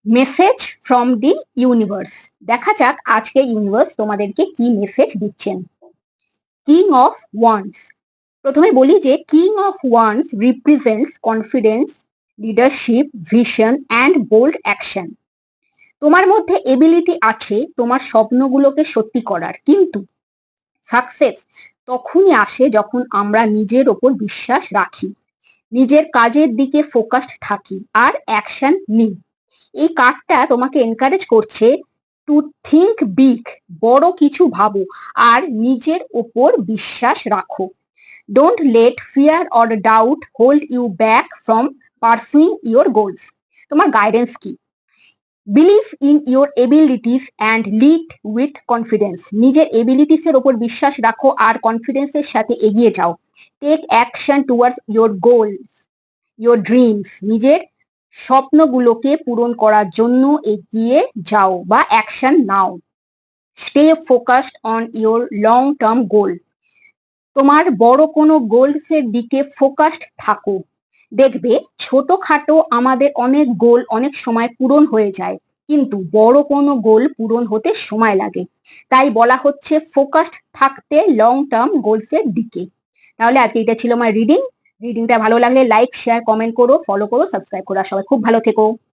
Message from the universe. দেখা যাক আজকে ইউনিভার্স তোমাদেরকে কি মেসেজ দিচ্ছেন। King of wands. প্রথমে বলি যে king of wands represents confidence, leadership, vision and bold action. তোমার মধ্যে এবিলিটি আছে তোমার স্বপ্নগুলোকে সত্যি করার, কিন্তু সাকসেস তখনই আসে যখন আমরা নিজের ওপর বিশ্বাস রাখি, নিজের কাজের দিকে ফোকাসড থাকি আর অ্যাকশন নিই। এই কার্ডটা তোমাকে এনকারেজ করছে টু থিঙ্ক বিগ, বড় কিছু ভাবো আর নিজের ওপর বিশ্বাস রাখো। Don't let fear or doubt hold you back from pursuing your goals. তোমার গাইডেন্স কি? Believe in your abilities and lead with confidence. নিজের এবিলিটিস এর ওপর বিশ্বাস রাখো আর কনফিডেন্সের সাথে এগিয়ে যাও। Take action towards your goals, your dreams. নিজের স্বপ্নগুলোকে পূরণ করার জন্য এগিয়ে যাও বা অ্যাকশন নাও। Stay focused on your long term goal. তোমার বড় কোনো গোলস এর দিকে ফোকাসড থাকো। দেখবে ছোটখাটো আমাদের অনেক গোল অনেক সময় পূরণ হয়ে যায়, কিন্তু বড় কোনো গোল পূরণ হতে সময় লাগে। তাই বলা হচ্ছে ফোকাসড থাকতে লং টার্ম গোলস এর দিকে। তাহলে আজকে এটা ছিল আমার রিডিংটা ভালো লাগলে লাইক শেয়ার কমেন্ট করো, ফলো করো, সাবস্ক্রাইব করো। আর সবাই খুব ভালো থেকো।